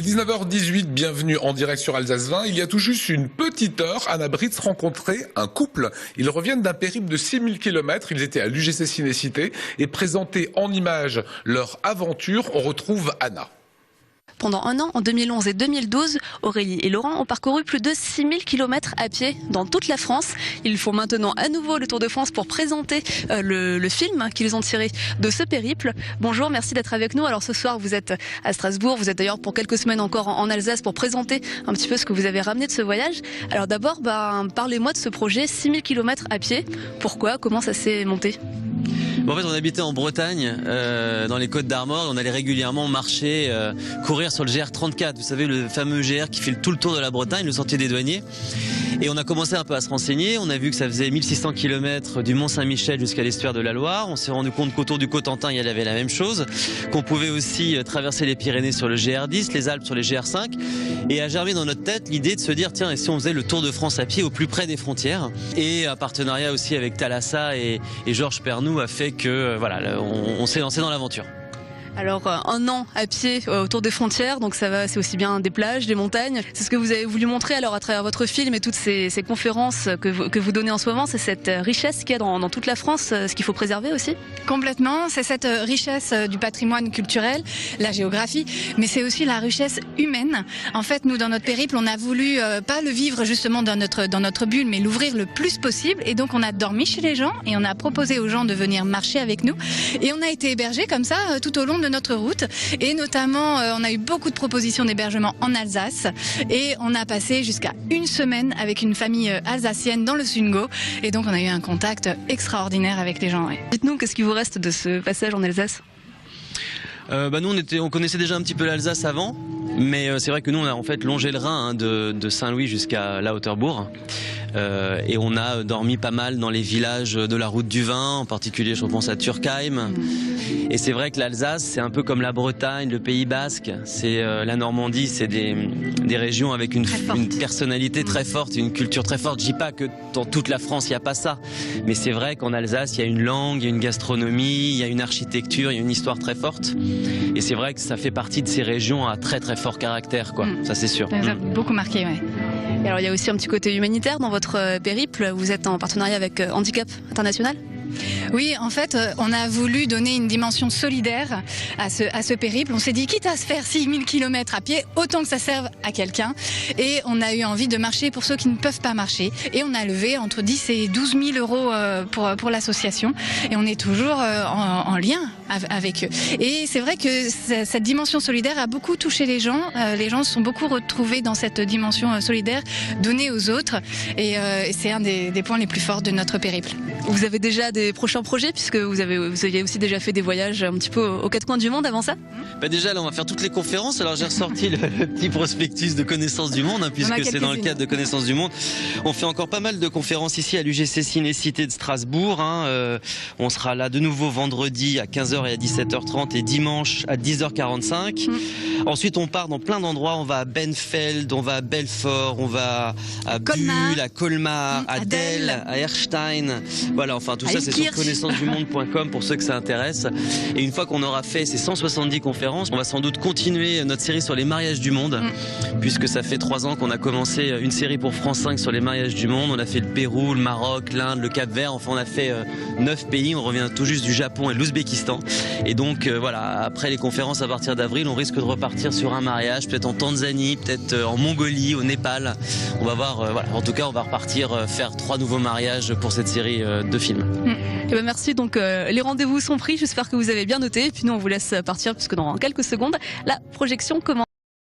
19h18, bienvenue en direct sur Alsace 20. Il y a tout juste une petite heure, Anna Britz rencontrait un couple. Ils reviennent d'un périple de 6000 km. Ils étaient à l'UGC Ciné-Cité et présentaient en images leur aventure. On retrouve Anna. Pendant un an, en 2011 et 2012, Aurélie et Laurent ont parcouru plus de 6000 km à pied dans toute la France. Ils font maintenant à nouveau le Tour de France pour présenter le film qu'ils ont tiré de ce périple. Bonjour, merci d'être avec nous. Alors ce soir, vous êtes à Strasbourg, vous êtes d'ailleurs pour quelques semaines encore en Alsace pour présenter un petit peu ce que vous avez ramené de ce voyage. Alors d'abord, parlez-moi de ce projet 6000 km à pied. Pourquoi? Comment ça s'est monté? En fait, on habitait en Bretagne, dans les Côtes d'Armor. On allait régulièrement marcher, courir sur le GR34. Vous savez, le fameux GR qui fait tout le tour de la Bretagne, le sentier des douaniers. Et on a commencé un peu à se renseigner. On a vu que ça faisait 1600 km du Mont-Saint-Michel jusqu'à l'estuaire de la Loire. On s'est rendu compte qu'autour du Cotentin, il y avait la même chose. Qu'on pouvait aussi traverser les Pyrénées sur le GR10, les Alpes sur les GR5. Et a germé dans notre tête l'idée de se dire, tiens, et si on faisait le Tour de France à pied au plus près des frontières? Et un partenariat aussi avec Thalassa et Georges Pernou a fait que voilà, on s'est lancé dans l'aventure. Alors un an à pied autour des frontières, donc c'est aussi bien des plages, des montagnes. C'est ce que vous avez voulu montrer alors à travers votre film et toutes ces conférences que vous donnez en ce moment. C'est cette richesse qu'il y a dans toute la France, ce qu'il faut préserver aussi. Complètement, c'est cette richesse du patrimoine culturel, la géographie, mais c'est aussi la richesse humaine. En fait, nous dans notre périple, on a voulu pas le vivre justement dans notre bulle, mais l'ouvrir le plus possible. Et donc on a dormi chez les gens et on a proposé aux gens de venir marcher avec nous. Et on a été hébergés comme ça tout au long de notre route, et notamment on a eu beaucoup de propositions d'hébergement en Alsace, et on a passé jusqu'à une semaine avec une famille alsacienne dans le Sungo, et donc on a eu un contact extraordinaire avec les gens. Ouais. Dites-nous, qu'est-ce qui vous reste de ce passage en Alsace? Nous on connaissait déjà un petit peu l'Alsace avant, mais c'est vrai que nous on a en fait longé le Rhin de Saint-Louis jusqu'à La Hauteur-Bourg. Et on a dormi pas mal dans les villages de la route du vin, en particulier je pense à Turkheim. Et c'est vrai que l'Alsace, c'est un peu comme la Bretagne, le Pays Basque, c'est la Normandie, c'est des régions avec une personnalité très forte, une culture très forte. Je dis pas que dans toute la France il n'y a pas ça, mais c'est vrai qu'en Alsace il y a une langue, il y a une gastronomie, il y a une architecture, il y a une histoire très forte. Et c'est vrai que ça fait partie de ces régions à très très fort caractère, quoi. Ça c'est sûr. Ça nous a beaucoup marqué, ouais. Et alors il y a aussi un petit côté humanitaire dans votre périple. Vous êtes en partenariat avec Handicap International? Oui, en fait, on a voulu donner une dimension solidaire à ce périple. On s'est dit, quitte à se faire 6000 km à pied, autant que ça serve à quelqu'un. Et on a eu envie de marcher pour ceux qui ne peuvent pas marcher. Et on a levé entre 10 et 12 000 euros pour l'association. Et on est toujours en lien avec eux. Et c'est vrai que cette dimension solidaire a beaucoup touché les gens. Les gens se sont beaucoup retrouvés dans cette dimension solidaire donnée aux autres. Et c'est un des points les plus forts de notre périple. Vous avez déjà des prochains projets, puisque vous aviez aussi déjà fait des voyages un petit peu aux quatre coins du monde avant ça? Déjà là on va faire toutes les conférences. Alors j'ai ressorti le petit prospectus de Connaissance du Monde, puisque c'est dans le cadre de Connaissance du Monde. On fait encore pas mal de conférences ici à l'UGC Ciné-Cité de Strasbourg. On sera là de nouveau vendredi à 15h et à 17h30 et dimanche à 10h45. Ensuite on part dans plein d'endroits. On va à Benfeld, on va à Belfort, on va à Bulle, à Colmar, à Delle, à Erstein. Voilà, enfin tout ça c'est sur connaissancedumonde.com pour ceux que ça intéresse. Et une fois qu'on aura fait ces 170 conférences, on va sans doute continuer notre série sur les mariages du monde, puisque ça fait 3 ans qu'on a commencé une série pour France 5 sur les mariages du monde. On a fait le Pérou, le Maroc, l'Inde, le Cap-Vert, enfin on a fait 9 pays. On revient tout juste du Japon et de l'Ouzbékistan. Et donc voilà, après les conférences à partir d'avril, on risque de repartir sur un mariage, peut-être en Tanzanie, peut-être en Mongolie, au Népal. On va voir, voilà. En tout cas on va repartir faire 3 nouveaux mariages pour cette série de films. Et ben merci, donc les rendez-vous sont pris, j'espère que vous avez bien noté, et puis nous on vous laisse partir puisque dans quelques secondes la projection commence.